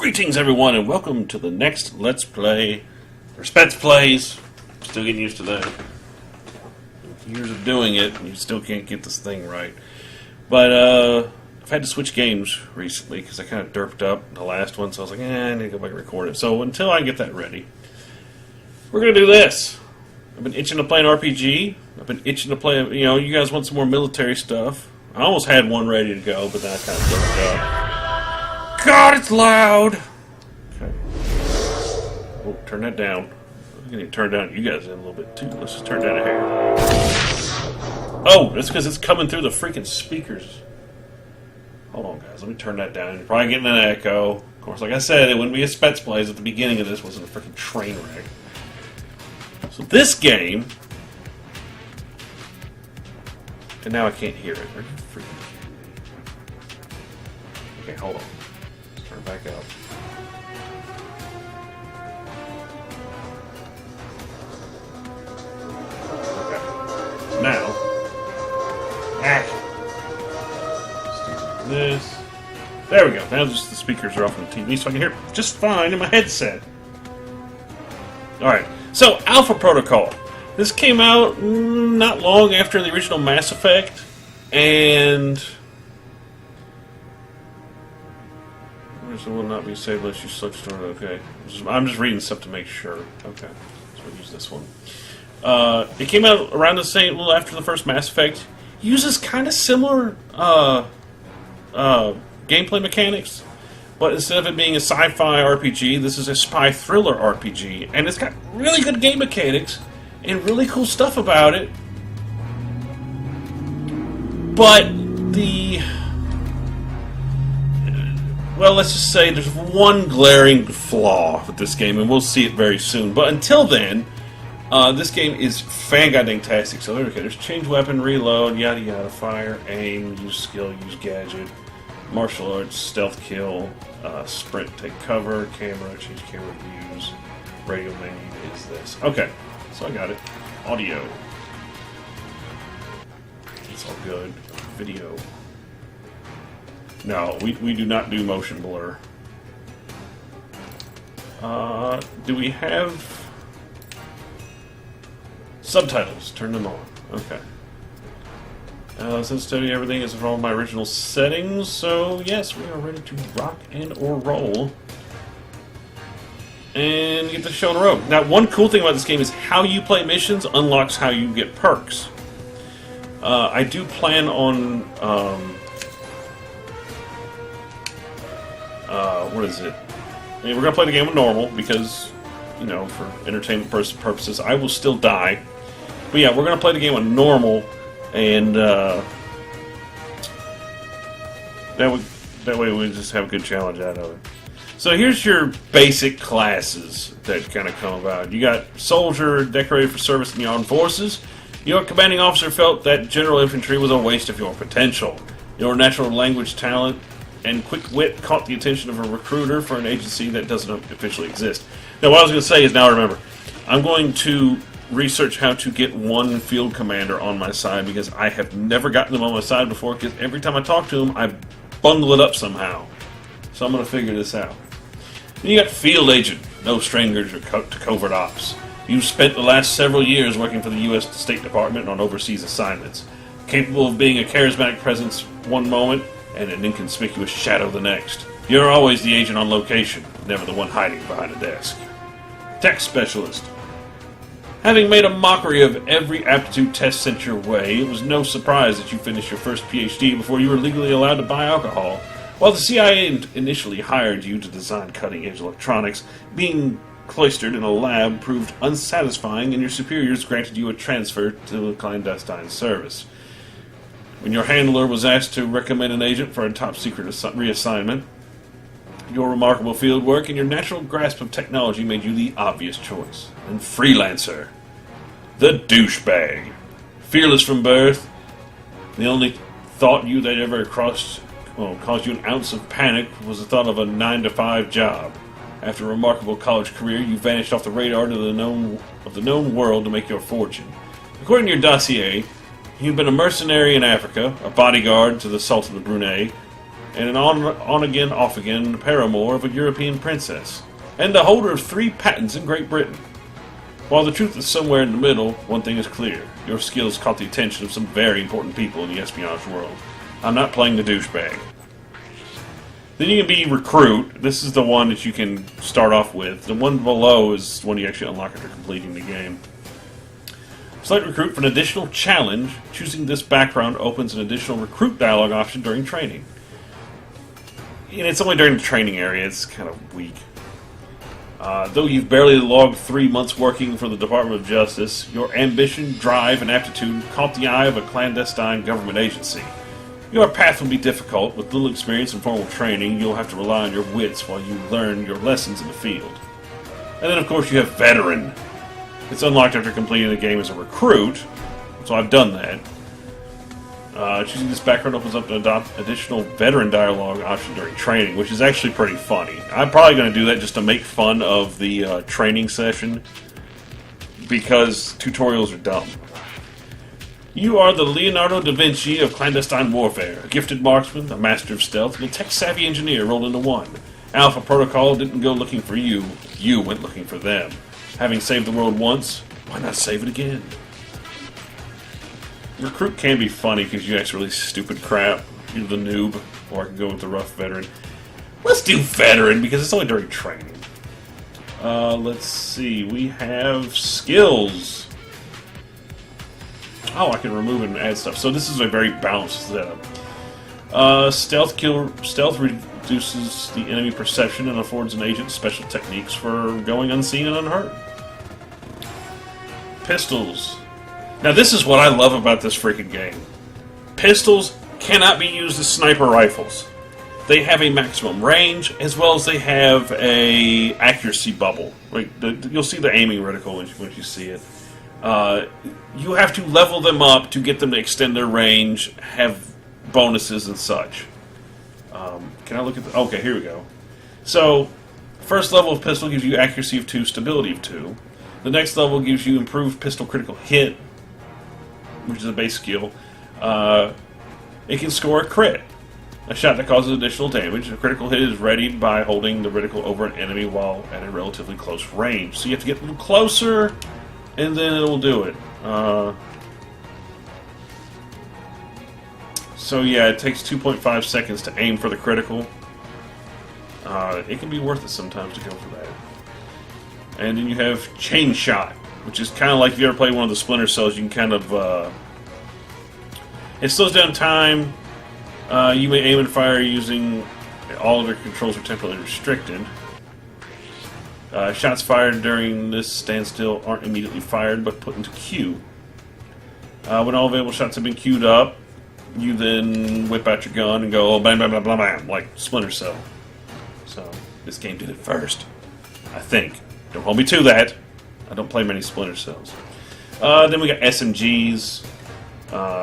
Greetings everyone and welcome to the next Let's Play for Spetz Playz. Still getting used to that. Years of doing it and you still can't get this thing right. But I've had to switch games recently because I kind of derped up the last one, so I was like, I need to go back and record it. So until I get that ready, we're going to do this. I've been itching to play an RPG. I've been itching to play, you guys want some more military stuff. I almost had one ready to go, but then I kind of derped up. God, it's loud! Okay. Oh, turn that down. I'm going to turn down you guys in a little bit too. Let's just turn down a hair. Oh, that's because it's coming through the freaking speakers. Hold on, guys. Let me turn that down. You're probably getting an echo. Of course, like I said, it wouldn't be a Spetz Playz at the beginning of this. It wasn't a freaking train wreck. So this game... And now I can't hear it. Are you freaking kidding me? Okay, hold on. Turn it back up. Okay. Now. This. There we go. Now just the speakers are off on the TV so I can hear it just fine in my headset. Alright. So, Alpha Protocol. This came out not long after the original Mass Effect. And... It will not be saved unless you select store. Okay. I'm just reading stuff to make sure. Okay. So we'll use this one. It came out around the same, a little after the first Mass Effect. Uses kind of similar gameplay mechanics, but instead of it being a sci-fi RPG, this is a spy thriller RPG, and it's got really good game mechanics and really cool stuff about it. But well, let's just say there's one glaring flaw with this game, and we'll see it very soon. But until then, this game is fan-goddamn-tastic. So there we go. There's change weapon, reload, yada yada, fire, aim, use skill, use gadget, martial arts, stealth kill, sprint, take cover, camera, change camera views, radio menu is this. Okay, so I got it. Audio. It's all good. Video. No, we do not do motion blur. Do we have subtitles? Turn them on. Okay. Sensitivity, everything is from all my original settings, so yes, we are ready to rock and or roll. And get the show on the road. Now, one cool thing about this game is how you play missions unlocks how you get perks. I do plan on... what is it? I mean, we're going to play the game with normal because, for entertainment purposes, I will still die. But yeah, we're going to play the game with normal, and that way we just have a good challenge out of it. So here's your basic classes that kind of come about. You got soldier, decorated for service in the armed forces. Your commanding officer felt that general infantry was a waste of your potential. Your natural language talent and quick wit caught the attention of a recruiter for an agency that doesn't officially exist. Now, what I was going to say is, now remember, I'm going to research how to get one field commander on my side because I have never gotten them on my side before because every time I talk to them, I bundle it up somehow. So I'm going to figure this out. Then you got field agent, no stranger to covert ops. You've spent the last several years working for the U.S. State Department on overseas assignments, capable of being a charismatic presence one moment and an inconspicuous shadow the next. You're always the agent on location, never the one hiding behind a desk. Tech specialist. Having made a mockery of every aptitude test sent your way, it was no surprise that you finished your first PhD before you were legally allowed to buy alcohol. While the CIA initially hired you to design cutting-edge electronics, being cloistered in a lab proved unsatisfying, and your superiors granted you a transfer to a clandestine service. When your handler was asked to recommend an agent for a top-secret reassignment, your remarkable field work and your natural grasp of technology made you the obvious choice. And freelancer. The douchebag. Fearless from birth, the only thought you that ever caused you an ounce of panic was the thought of a 9-to-5 job. After a remarkable college career, you vanished off the radar to the known world to make your fortune. According to your dossier, you've been a mercenary in Africa, a bodyguard to the Sultan of Brunei, and an on-again, off-again paramour of a European princess, and the holder of 3 patents in Great Britain. While the truth is somewhere in the middle, one thing is clear. Your skills caught the attention of some very important people in the espionage world. I'm not playing the douchebag. Then you can be recruit. This is the one that you can start off with. The one below is the one you actually unlock after completing the game. Select recruit for an additional challenge. Choosing this background opens an additional recruit dialogue option during training. And it's only during the training area. It's kind of weak. Though you've barely logged 3 months working for the Department of Justice, your ambition, drive, and aptitude caught the eye of a clandestine government agency. Your path will be difficult. With little experience and formal training, you'll have to rely on your wits while you learn your lessons in the field. And then, of course, you have Veteran. It's unlocked after completing the game as a recruit, so I've done that. Choosing this background opens up an additional veteran dialogue option during training, which is actually pretty funny. I'm probably going to do that just to make fun of the training session, because tutorials are dumb. You are the Leonardo da Vinci of clandestine warfare, a gifted marksman, a master of stealth, and a tech-savvy engineer rolled into one. Alpha Protocol didn't go looking for you, you went looking for them. Having saved the world once, why not save it again? Recruit can be funny because you ask really stupid crap. You're the noob, or I can go with the rough veteran. Let's do veteran because it's only during training. Let's see. We have skills. Oh, I can remove and add stuff. So this is a very balanced setup. Stealth reduces the enemy perception and affords an agent special techniques for going unseen and unheard. Pistols. Now this is what I love about this freaking game. Pistols cannot be used as sniper rifles. They have a maximum range, as well as they have a accuracy bubble. Like you'll see the aiming reticle once you see it. You have to level them up to get them to extend their range, have bonuses and such. Can I look at the... Okay, here we go. So, first level of pistol gives you accuracy of 2, stability of 2. The next level gives you improved pistol critical hit, which is a base skill. It can score a crit, a shot that causes additional damage. A critical hit is readied by holding the reticle over an enemy while at a relatively close range. So you have to get a little closer, and then it will do it. So yeah, it takes 2.5 seconds to aim for the critical. It can be worth it sometimes to go for that. And then you have chain shot, which is kind of like if you ever played one of the Splinter Cells, you can kind of... it slows down time. You may aim and fire using... all of your controls are temporarily restricted. Shots fired during this standstill aren't immediately fired, but put into queue. When all available shots have been queued up, you then whip out your gun and go bam, bam, bam, bam, bam, like Splinter Cell. So, this game did it first. I think. Don't hold me to that. I don't play many Splinter Cells. Then we got SMGs,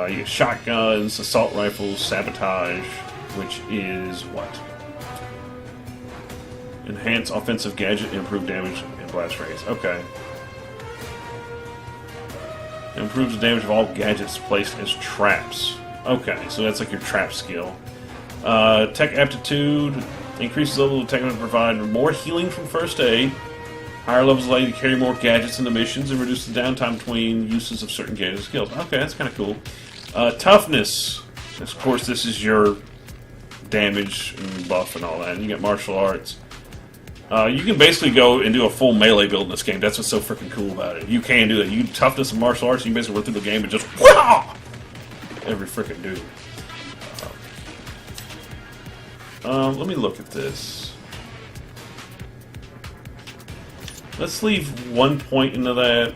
you got shotguns, assault rifles, sabotage, which is what? Enhance offensive gadget, improve damage, and blast rates. Okay. Improves the damage of all gadgets placed as traps. Okay, so that's like your trap skill. Tech aptitude increases the level of tech to provide more healing from first aid. Higher levels allow you to carry more gadgets into missions and reduce the downtime between uses of certain gadget skills. Okay, that's kind of cool. Toughness. Of course, this is your damage and buff and all that. And you got martial arts. You can basically go and do a full melee build in this game. That's what's so freaking cool about it. You can do that. You can toughness and martial arts, and you basically run through the game and just wah! Every freaking dude. Let me look at this. Let's leave 1 point into that.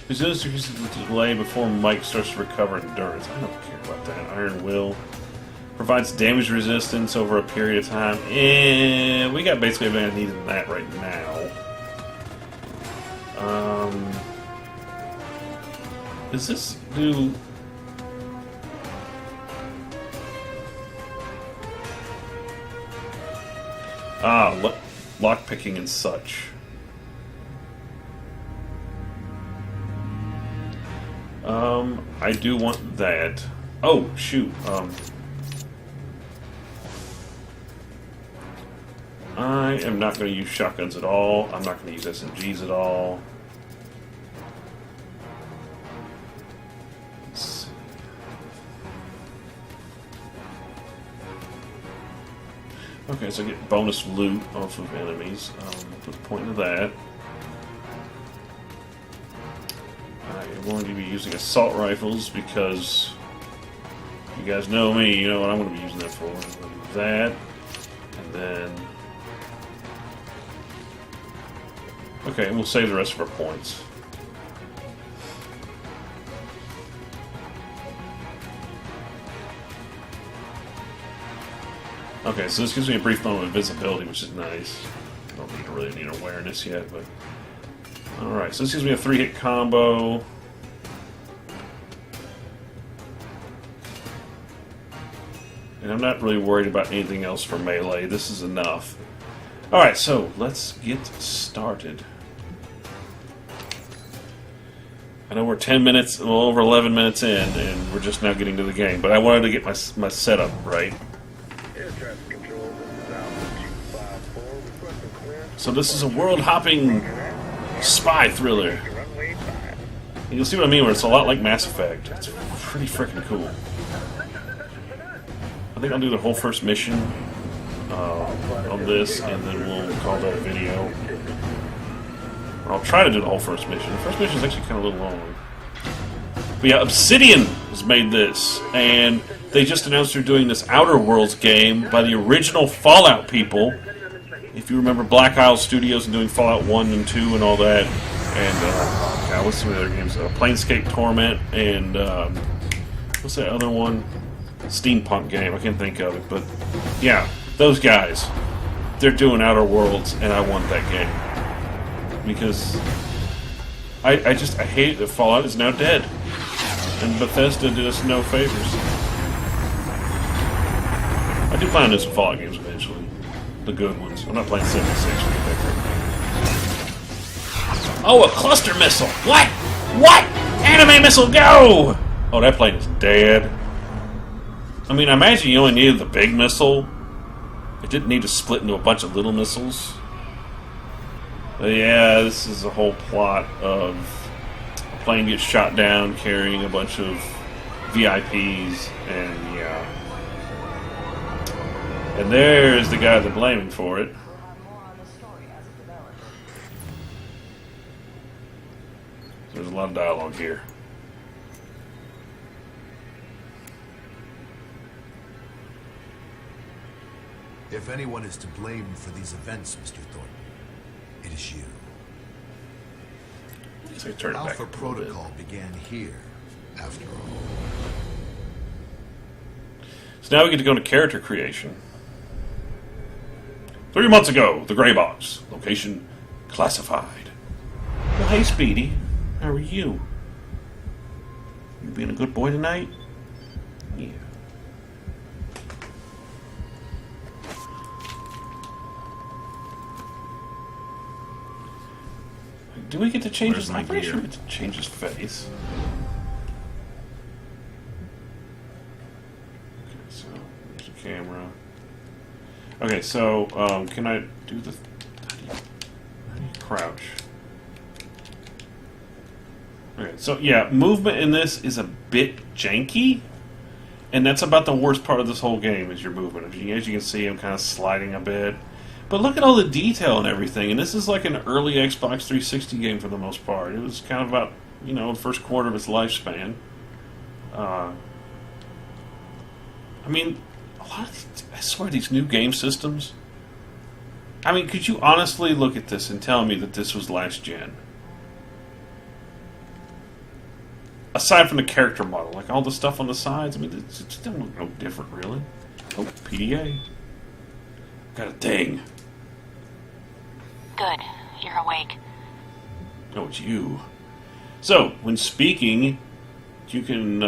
Resilience increases the delay before Mike starts to recover endurance. I don't care about that. Iron Will provides damage resistance over a period of time. And we got basically everything I need in that right now. Does this do... lockpicking and such. I I do want that. Oh, shoot. I am not going to use shotguns at all. I'm not going to use SMGs at all. Let's see. Okay, so I get bonus loot off of enemies. Put the point into that. I am going to be using assault rifles because you guys know me. You know what I'm going to be using that for. I'm going to do that. And then... Okay, we'll save the rest of our points. Okay, so this gives me a brief moment of invisibility, which is nice. I don't really need awareness yet, but... Alright, so this gives me a 3-hit combo. And I'm not really worried about anything else for melee. This is enough. Alright, so let's get started. I know we're 10 minutes, well, over 11 minutes in, and we're just now getting to the game, but I wanted to get my setup right. So this is a world-hopping spy thriller. You'll see what I mean, where it's a lot like Mass Effect. It's pretty freaking cool. I think I'll do the whole first mission on this, and then we'll call that a video. Or I'll try to do the whole first mission. The first mission is actually kind of a little long. But yeah, Obsidian has made this, and they just announced they're doing this Outer Worlds game by the original Fallout people. If you remember Black Isle Studios and doing Fallout 1 and 2 and all that. And, what's some of the other games? Planescape Torment, and, what's that other one? Steampunk game, I can't think of it. But, yeah, those guys. They're doing Outer Worlds, and I want that game. Because I hate that Fallout is now dead. And Bethesda did us no favors. I do plan on doing some Fallout games eventually. The good ones. I'm not playing 76. Oh, a cluster missile! What? What? Anime missile, go! Oh, that plane is dead. I mean, I imagine you only needed the big missile. It didn't need to split into a bunch of little missiles. But yeah, this is a whole plot of a plane gets shot down carrying a bunch of VIPs, and yeah. And there's the guy they're blaming for it. There's a lot of dialogue here. If anyone is to blame for these events, Mr. Thornton, it is you. So turn it Alpha back Protocol began here, after all. So now we get to go into character creation. 3 months ago, the Gray Box. Location classified. Well, hey, Speedy. How are you? You being a good boy tonight? Yeah. Do we get to change his... I'm pretty sure we get to change his face. Okay, so there's the camera. Okay, so can I do the... How do you crouch? Okay, so yeah, movement in this is a bit janky, and that's about the worst part of this whole game is your movement. As you can see, I'm kind of sliding a bit. But look at all the detail and everything, and this is like an early Xbox 360 game for the most part. It was kind of about, you know, the first quarter of its lifespan. I mean, a lot of I swear these new game systems... I mean, could you honestly look at this and tell me that this was last gen? Aside from the character model, like all the stuff on the sides, I mean, it doesn't look no different, really. Oh, PDA. Got a ding. Good. You're awake. Oh, it's you. So, when speaking, you can...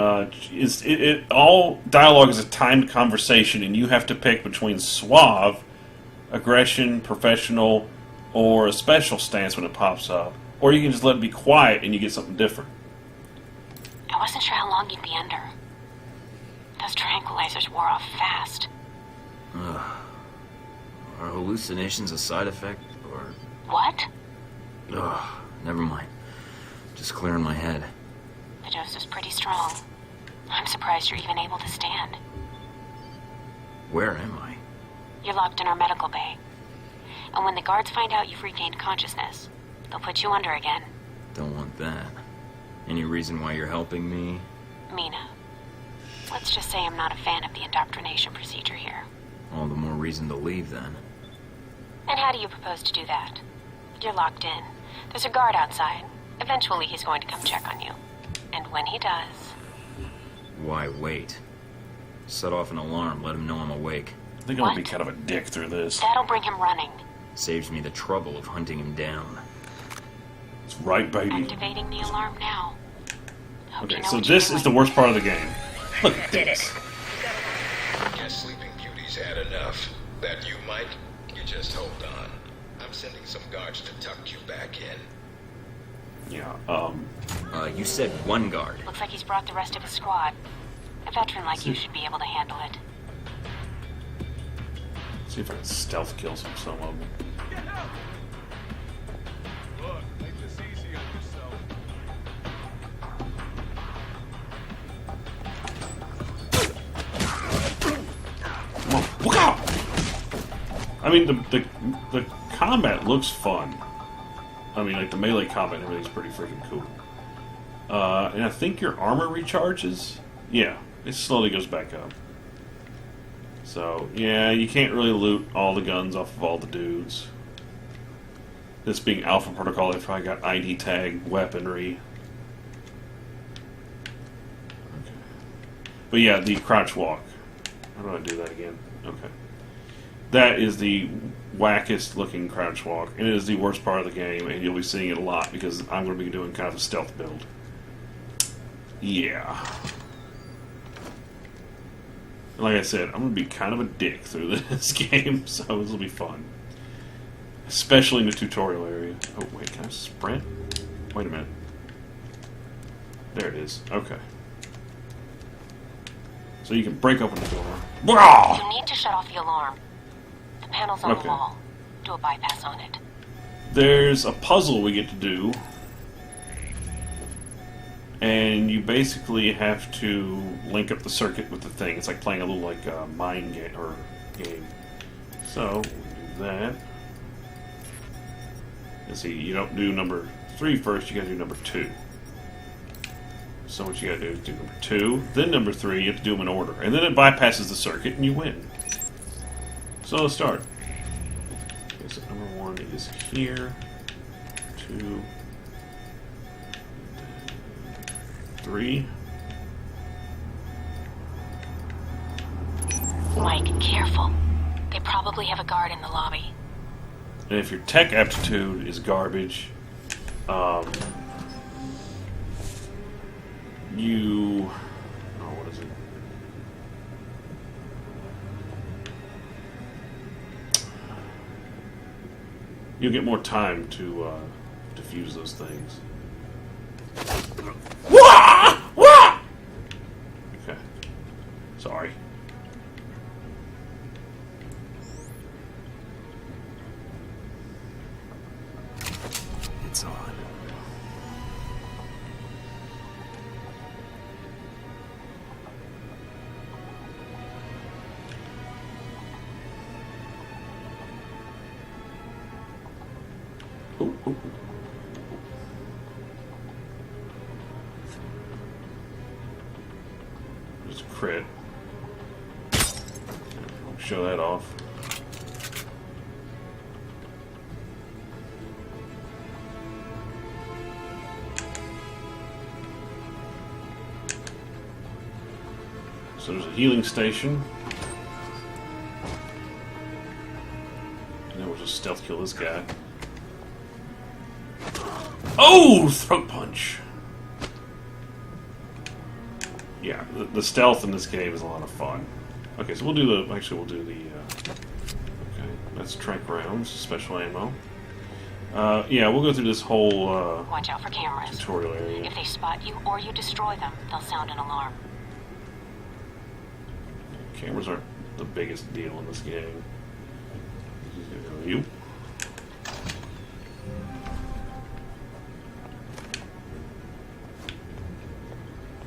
all dialogue is a timed conversation, and you have to pick between suave, aggression, professional, or a special stance when it pops up. Or you can just let it be quiet, and you get something different. I wasn't sure how long you'd be under. Those tranquilizers wore off fast. Are hallucinations a side effect, or... What? Ugh, never mind. Just clearing my head. The dose was pretty strong. I'm surprised you're even able to stand. Where am I? You're locked in our medical bay. And when the guards find out you've regained consciousness, they'll put you under again. Don't want that. Any reason why you're helping me? Mina. Let's just say I'm not a fan of the indoctrination procedure here. All the more reason to leave, then. And how do you propose to do that? You're locked in. There's a guard outside. Eventually he's going to come check on you. And when he does... Why wait? Set off an alarm, let him know I'm awake. I think I'm gonna be kind of a dick through this. That'll bring him running. Saves me the trouble of hunting him down. That's right, baby. Activating the alarm now. Hope you Okay, know so what you're this is the doing. worst part of the game. Look at this. Guess Sleeping Beauty's had enough. That you, Mike? You just hold on. I'm sending some guards to tuck you back in. Yeah, You said one guard. Looks like he's brought the rest of his squad. A veteran like you should be able to handle it. see if I can stealth kill some of them. Look, make this easy on yourself. Come on, look out! I mean, the combat looks fun. I mean, like, the melee combat and everything's pretty freaking cool. And I think your armor recharges? Yeah, it slowly goes back up. So, yeah, you can't really loot all the guns off of all the dudes. This being Alpha Protocol, they probably got ID tag weaponry. Okay. But yeah, the crouch walk. How do I do that again? Okay. That is the wackest looking crouch walk, and it is the worst part of the game, and you'll be seeing it a lot because I'm going to be doing kind of a stealth build. Yeah. And like I said, I'm going to be kind of a dick through this game, so this will be fun. Especially in the tutorial area. Oh, wait, can I sprint? Wait a minute. There it is. Okay. So you can break open the door. You need to shut off the alarm. The panel's on Okay. the wall. Do a bypass on it. There's a puzzle we get to do. And you basically have to link up the circuit with the thing. It's like playing a little mind game or game. So we'll do that. Let's see, you don't do number 3 first, you gotta do number 2. So what you gotta do is do number 2, then number 3, you have to do them in order. And then it bypasses the circuit and you win. So let's start. Okay, so number 1 is here. 2. 3. Mike, careful. They probably have a guard in the lobby. And if your tech aptitude is garbage, you... Oh, what is it? You'll get more time to defuse those things. Wah! Wah! Okay. Sorry. It's on. Ooh, ooh, ooh. There's a crit. I'll show that off. So there's a healing station. And then we'll just stealth kill this guy. Oh! Throat punch! Yeah, the stealth in this game is a lot of fun. Okay, so we'll do the... Actually, we'll do the... okay, that's trank rounds, special ammo. Yeah, we'll go through this whole Watch out for cameras. tutorial area. If they spot you or you destroy them, they'll sound an alarm. Cameras aren't the biggest deal in this game. You.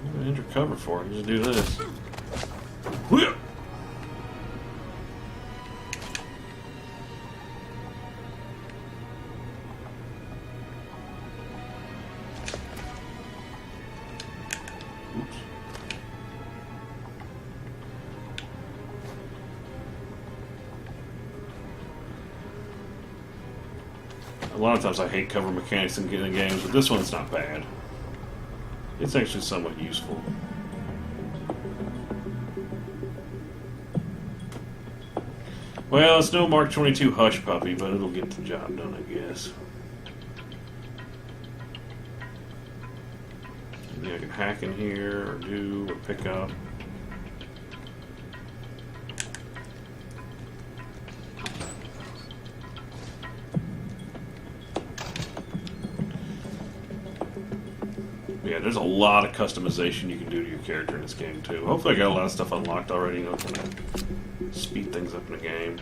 I'm gonna enter cover for it. Just do this. Whoop. Oops. A lot of times I hate cover mechanics in games, but this one's not bad. It's actually somewhat useful. Well, it's no Mark 22 hush puppy, but it'll get the job done, I guess. Maybe I can hack in here, or do, or pick up. Yeah, there's a lot of customization you can do to your character in this game, too. Hopefully I got a lot of stuff unlocked already, you know, kind of speed things up in the game.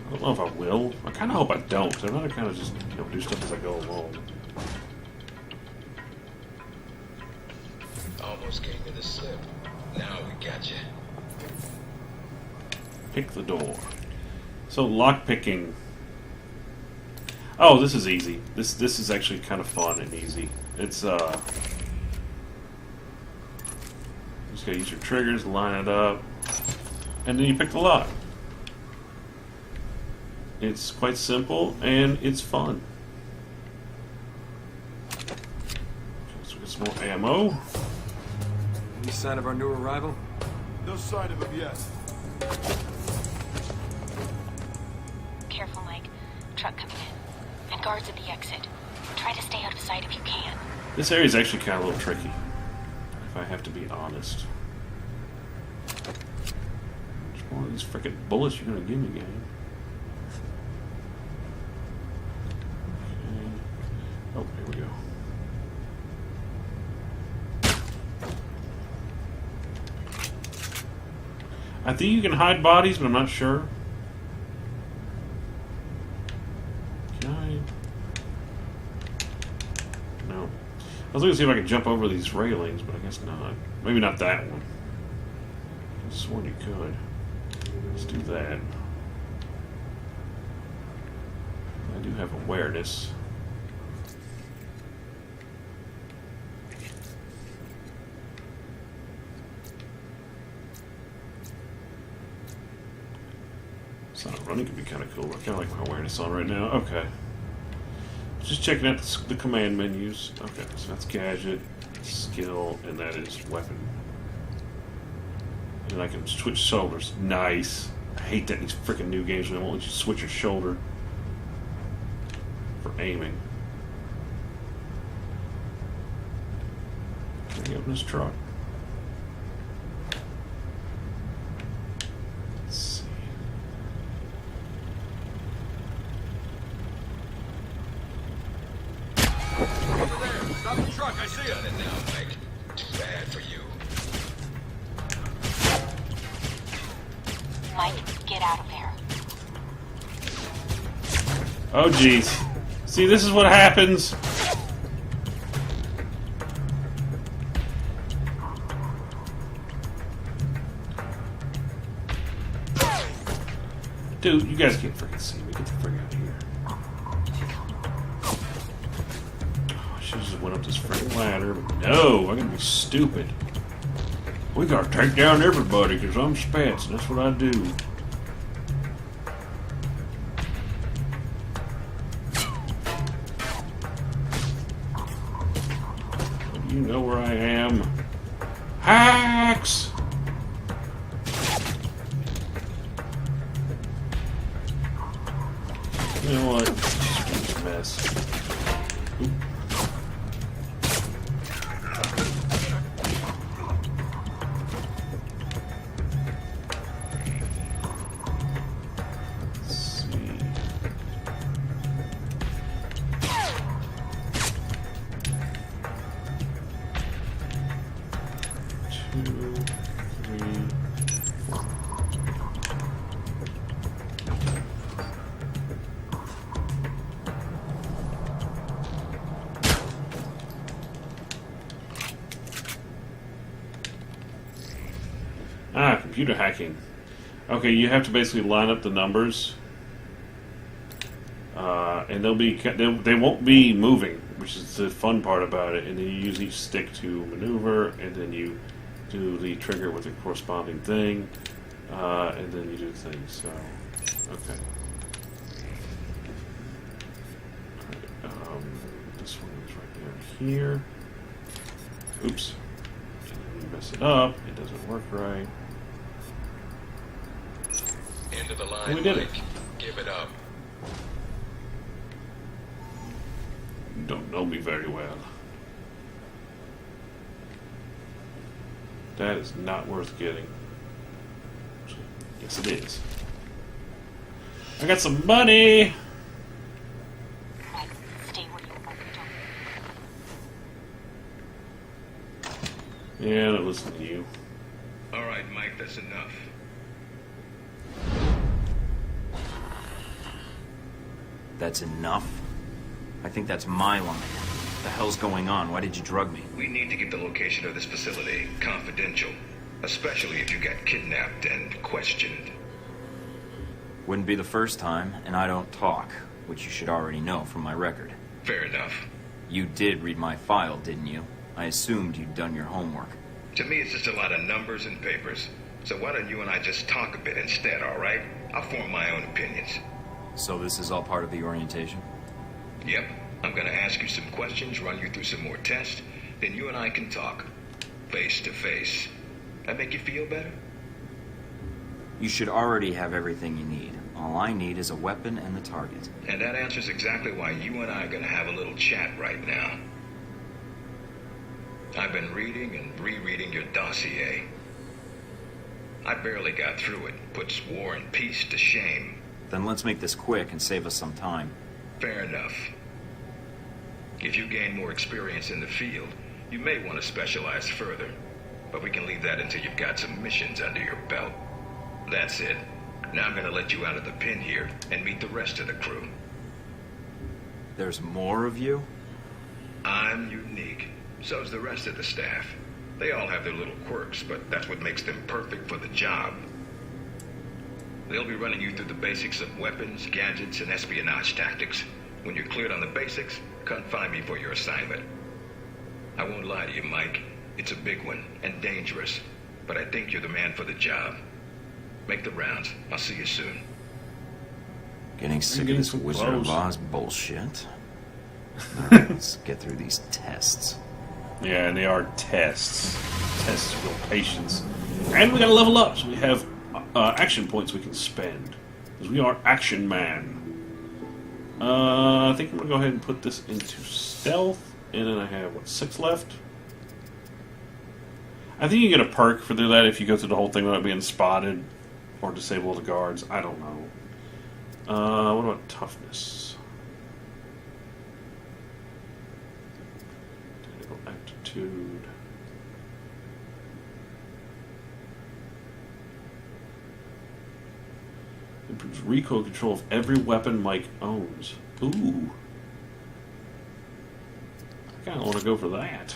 I don't know if I will. I kind of hope I don't. I'd rather kind of just, you know, do stuff as I go along. Almost came to the slip. Now we got you. Pick the door. So, lock picking. Oh, this is easy. This is actually kind of fun and easy. It's you just gotta use your triggers, line it up, and then you pick the lock. It's quite simple and it's fun. Let's get some more ammo. Any sign of our new arrival? No sign of him yet. Careful, Mike. Truck coming in. And guards at the exit. Try to stay out of sight if you can. This area is actually kind of a little tricky, if I have to be honest. Which one of these frickin' bullets you're gonna give me, game? Okay. Oh, here we go. I think you can hide bodies, but I'm not sure. Can I? No. I was looking to see if I could jump over these railings, but I guess not. Maybe not that one. I could have sworn you could. Let's do that. I do have awareness. Running could be kind of cool. I kind of like my awareness on right now. Okay. Just checking out the command menus. Okay, so that's gadget, skill, and that is weapon. And I can switch shoulders. Nice. I hate that in these freaking new games when they won't let you switch your shoulder for aiming. Can I open this truck? Stop the truck, I see Done it now, Mike. Too bad for you. Mike, get out of there. Oh, jeez. See, this is what happens. Dude, you guys can't freaking see me. Get the frick out of here. Oh, I should have just went up this freaking ladder, but no, I'm gonna be stupid. We gotta take down everybody because I'm Spetz, and that's what I do. You know where I am. Hacks! You know what? Just a mess. Oop. Let's see. 2, 3, 4. Ah, computer hacking. Okay, you have to basically line up the numbers, and they won't be moving, which is the fun part about it. And then you use each stick to maneuver, and then you do the trigger with the corresponding thing, and then you do things. So, okay. Alright, this one is right down here. Oops. And you mess it up. It doesn't work right. End of the line, We did it. Mike. Give it up. You don't know me very well. That is not worth getting. Yes, it is. I got some money! Mike, stay where you are. Don't. Yeah, don't listen to you. All right, Mike, that's enough. That's enough? I think that's my line. What the hell's going on? Why did you drug me? We need to keep the location of this facility confidential, especially if you got kidnapped and questioned. Wouldn't be the first time, and I don't talk, which you should already know from my record. Fair enough. You did read my file, didn't you? I assumed you'd done your homework. To me, it's just a lot of numbers and papers. So why don't you and I just talk a bit instead, all right? I'll form my own opinions. So this is all part of the orientation? Yep. I'm gonna ask you some questions, run you through some more tests, then you and I can talk. Face to face. That make you feel better? You should already have everything you need. All I need is a weapon and the target. And that answers exactly why you and I are gonna have a little chat right now. I've been reading and rereading your dossier. I barely got through it. Puts war and peace to shame. Then let's make this quick and save us some time. Fair enough. If you gain more experience in the field, you may want to specialize further. But we can leave that until you've got some missions under your belt. That's it. Now I'm gonna let you out of the pen here and meet the rest of the crew. There's more of you? I'm unique. So's the rest of the staff. They all have their little quirks, but that's what makes them perfect for the job. They'll be running you through the basics of weapons, gadgets, and espionage tactics. When you're cleared on the basics, come find me for your assignment. I won't lie to you, Mike. It's a big one, and dangerous. But I think you're the man for the job. Make the rounds. I'll see you soon. Getting sick of getting this some Wizard of clothes. Oz bullshit. Alright, let's get through these tests. Yeah, and they are tests. Tests for patience. And we gotta level up, so we have action points we can spend. Because we are Action Man. I think I'm gonna go ahead and put this into stealth. And then I have, 6 left? I think you get a perk for doing that if you go through the whole thing without being spotted. Or disable the guards. I don't know. What about toughness? Technical aptitude. Improves recoil control of every weapon Mike owns. Ooh. I kind of want to go for that.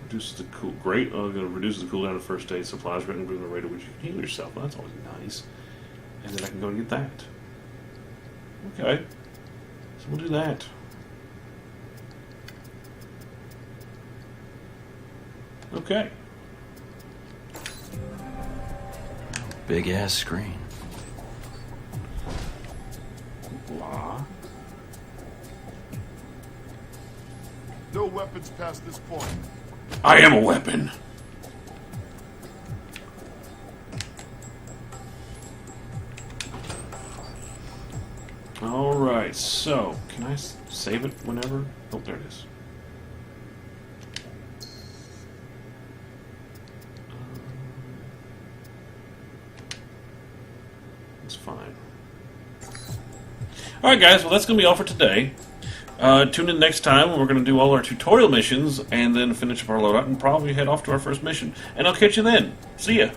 Reduces the cool. Great. Going to reduce the cooldown of first aid supplies, written the rate at which you can heal yourself. Well, that's always nice. And then I can go and get that. Okay. So we'll do that. Okay. Big ass screen. Blah. No weapons past this point. I am a weapon. Alright, so, can I save it whenever? Oh, there it is. It's fine. Alright guys, well that's going to be all for today. Tune in next time when we're going to do all our tutorial missions and then finish up our loadout and probably head off to our first mission. And I'll catch you then. See ya.